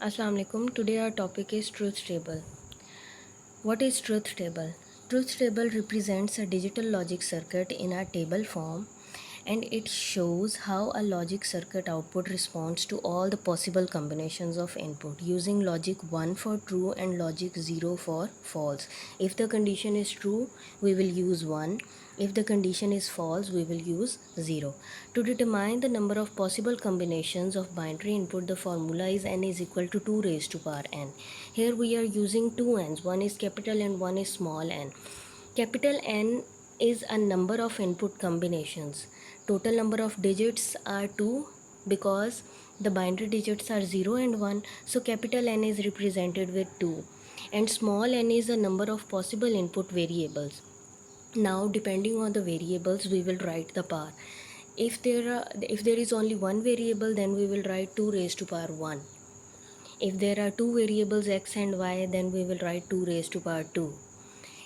Assalamu alaikum. Today our topic is truth table. What is truth table? Truth table represents a digital logic circuit in a table form, and it shows how a logic circuit output responds to all the possible combinations of input using logic 1 for true and logic 0 for false. If the condition is true, we will use 1. If the condition is false, we will use 0. To determine the number of possible combinations of binary input, the formula is n is equal to 2 raised to power n. Here we are using two n's, one is capital and one is small n. Capital N is a number of input combinations. Total number of digits are 2 because the binary digits are 0 and 1. So capital N is represented with 2. And small n is a number of possible input variables. Now depending on the variables we will write the power. If there is only one variable, then we will write 2 raised to power 1. If there are two variables x and y, then we will write 2 raised to power 2.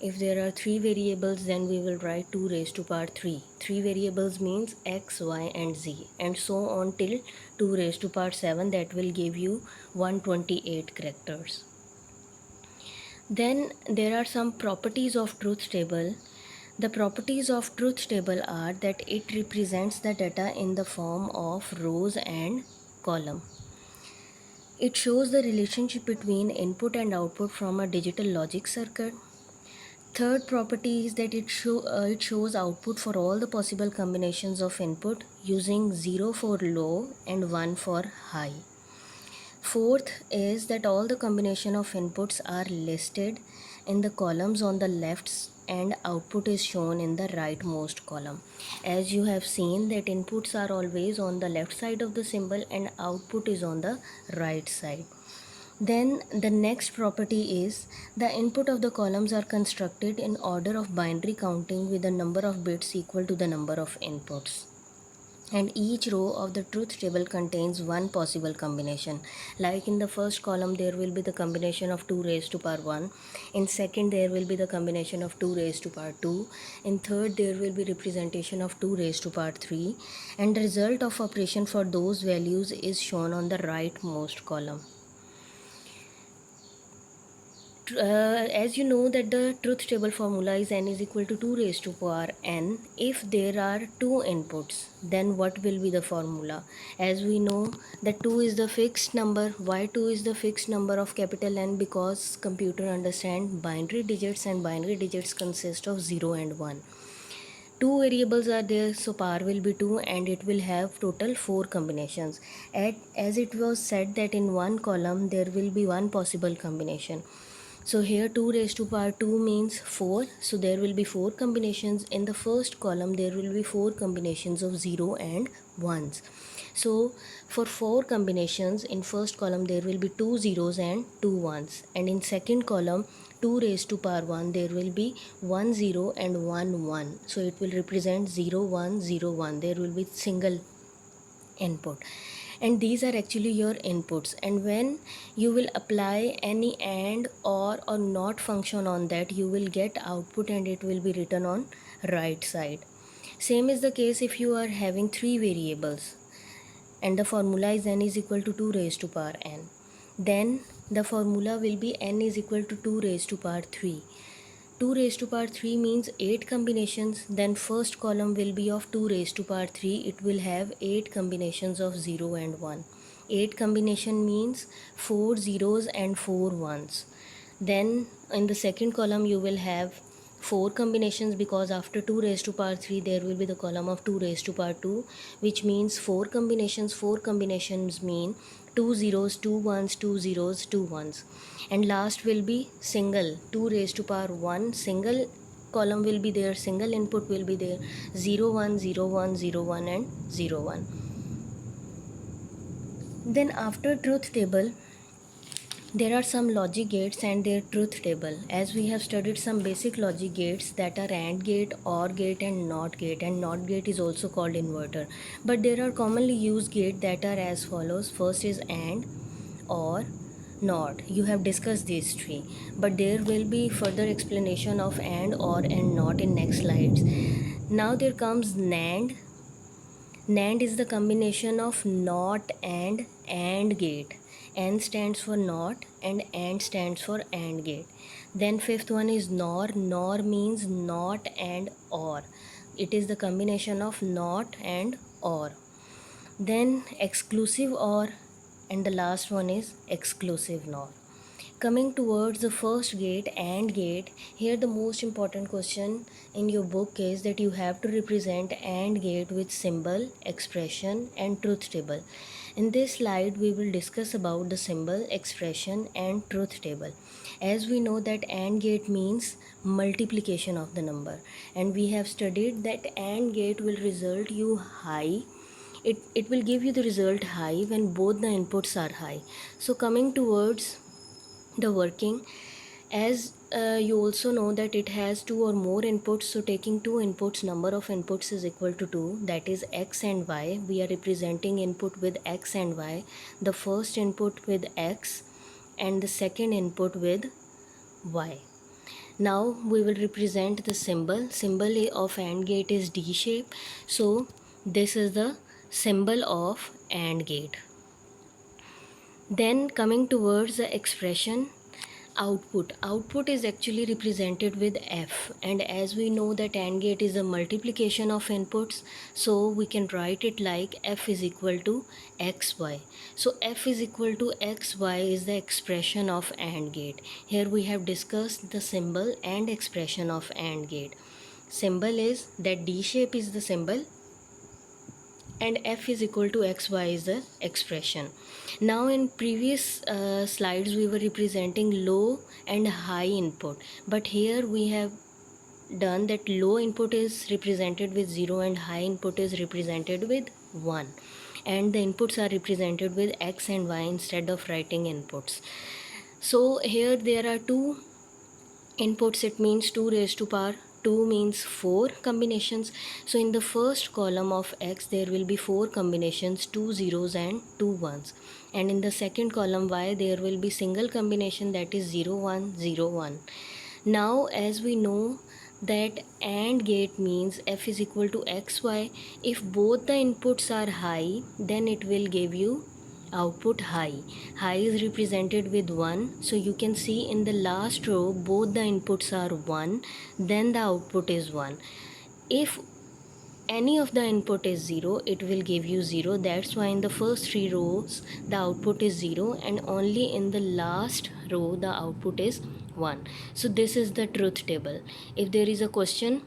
If there are three variables, then we will write 2 raised to power 3. Three variables means x, y and z, and so on till 2 raised to power 7. That will give you 128 characters. Then there are some properties of truth table. The properties of truth table are that it represents the data in the form of rows and column. It shows the relationship between input and output from a digital logic circuit. Third property is that it shows output for all the possible combinations of input using 0 for low and 1 for high. Fourth is that all the combination of inputs are listed in the columns on the left and output is shown in the rightmost column. As you have seen that inputs are always on the left side of the symbol and output is on the right side. Then the next property is the input of the columns are constructed in order of binary counting with the number of bits equal to the number of inputs. And each row of the truth table contains one possible combination. Like in the first column there will be the combination of 2 raised to power 1. In second there will be the combination of 2 raised to power 2. In third there will be representation of 2 raised to power 3. And the result of operation for those values is shown on the rightmost column. As you know that the truth table formula is n is equal to 2 raised to power n. If there are two inputs, then what will be the formula? As we know that 2 is the fixed number. Why 2 is the fixed number of capital N? Because computer understand binary digits and binary digits consist of 0 and 1. Two variables are there, so power will be 2 and it will have total 4 combinations. As it was said that in one column there will be one possible combination. So here 2 raised to power 2 means 4. So there will be 4 combinations. In the first column there will be 4 combinations of 0 and 1s. So for 4 combinations in first column there will be 2 zeros and 2 1s. And in second column 2 raised to power 1 there will be 1 0 and 1 1. So it will represent 0 1 0 1. There will be single input, and these are actually your inputs. And when you will apply any and or not function on that, you will get output and it will be written on right side. Same is the case if you are having three variables and the formula is n is equal to 2 raised to power n, then the formula will be n is equal to 2 raised to power 3. 2 raised to power 3 means 8 combinations. Then first column will be of 2 raised to power 3. It will have 8 combinations of 0 and 1. 8 combination means 4 zeros and 4 ones. Then in the second column you will have 4 combinations, because after 2 raised to power 3 there will be the column of 2 raised to power 2, which means 4 combinations. 4 combinations mean 2 zeros, 2 ones, 2 zeros, 2 ones. And last will be single, 2 raised to power 1. Single column will be there, single input will be there, 0 1 0 1 0 1 and 0 1. Then after truth table there are some logic gates and their truth table. As we have studied some basic logic gates that are AND gate, OR gate and NOT gate, and NOT gate is also called inverter. But there are commonly used gates that are as follows. First is AND, OR, NOT. You have discussed these three, but there will be further explanation of AND, OR and NOT in next slides. Now there comes NAND. NAND is the combination of NOT and AND gate. N stands for not, and AND stands for AND gate. Then fifth one is NOR. NOR means not and or. It is the combination of not and or. Then exclusive OR, and the last one is exclusive NOR. Coming towards the first gate, AND gate, here the most important question in your book is that you have to represent AND gate with symbol, expression and truth table. In this slide, we will discuss about the symbol, expression and truth table. As we know that AND gate means multiplication of the number, and we have studied that AND gate will result you high. It will give you the result high when both the inputs are high. So coming towards the working, as you also know that it has two or more inputs, so taking two inputs, number of inputs is equal to 2, that is x and y. We are representing input with x and y, the first input with x and the second input with y. Now we will represent the symbol of AND gate is D shape, so this is the symbol of AND gate. Then coming towards the expression, output is actually represented with F, and as we know that AND gate is a multiplication of inputs, so we can write it like F is equal to XY. So F is equal to XY is the expression of AND gate. Here we have discussed the symbol and expression of AND gate. Symbol is that D shape is the symbol and F is equal to XY is the expression. Now in previous slides we were representing low and high input, but here we have done that low input is represented with 0 and high input is represented with 1, and the inputs are represented with X and Y instead of writing inputs. So here there are two inputs, it means 2 raised to power 2 means 4 combinations. So in the first column of X there will be 4 combinations, 2 zeros and 2 ones, and in the second column Y there will be single combination, that is 0 1 0 1. Now as we know that AND gate means F is equal to XY, if both the inputs are high then it will give you output high. High is represented with 1, so you can see in the last row both the inputs are 1, then the output is 1. If any of the input is 0, it will give you 0. That's why in the first 3 rows the output is 0, and only in the last row the output is 1. So this is the truth table. If there is a question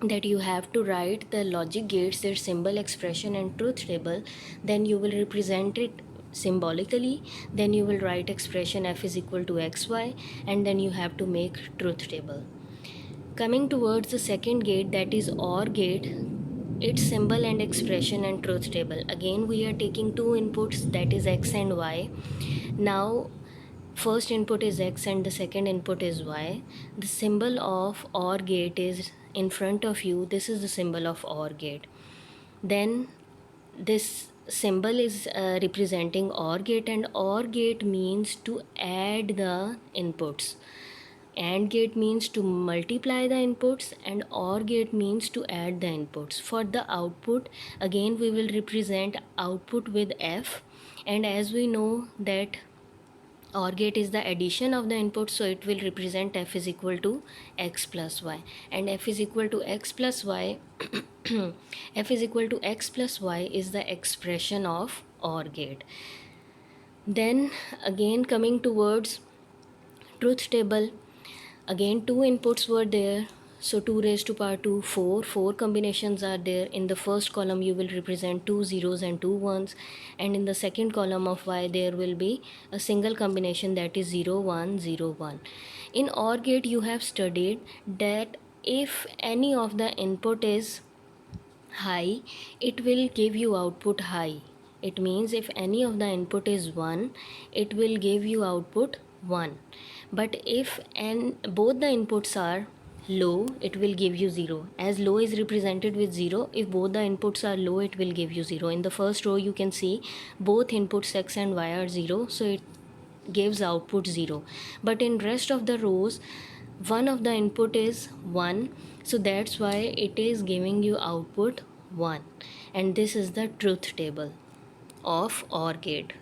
that you have to write the logic gates, their symbol, expression and truth table, then you will represent it symbolically, then you will write expression F is equal to XY, and then you have to make truth table. Coming towards the second gate, that is OR gate, its symbol and expression and truth table. Again we are taking two inputs, that is X and Y. Now first input is X and the second input is Y. The symbol of OR gate is in front of you. This is the symbol of OR gate. Then this symbol is representing OR gate, and OR gate means to add the inputs. AND gate means to multiply the inputs, and OR gate means to add the inputs. For the output, again we will represent output with F, and as we know that OR gate is the addition of the input, so it will represent F is equal to X plus Y, and F is equal to X plus Y F is equal to X plus Y is the expression of OR gate. Then again coming towards truth table, again two inputs were there, so 2 raised to power 2 4 combinations are there. In the first column you will represent 2 zeros and 2 ones, and in the second column of Y there will be a single combination, that is 0 1 0 1. In OR gate you have studied that if any of the input is high, it will give you output high. It means if any of the input is 1, it will give you output 1. But if both the inputs are low, it will give you 0. As low is represented with 0, if both the inputs are low, it will give you 0. In the first row you can see both inputs X and Y are 0, so it gives output 0. But in rest of the rows, one of the input is 1, so that's why it is giving you output 1, and this is the truth table of OR gate.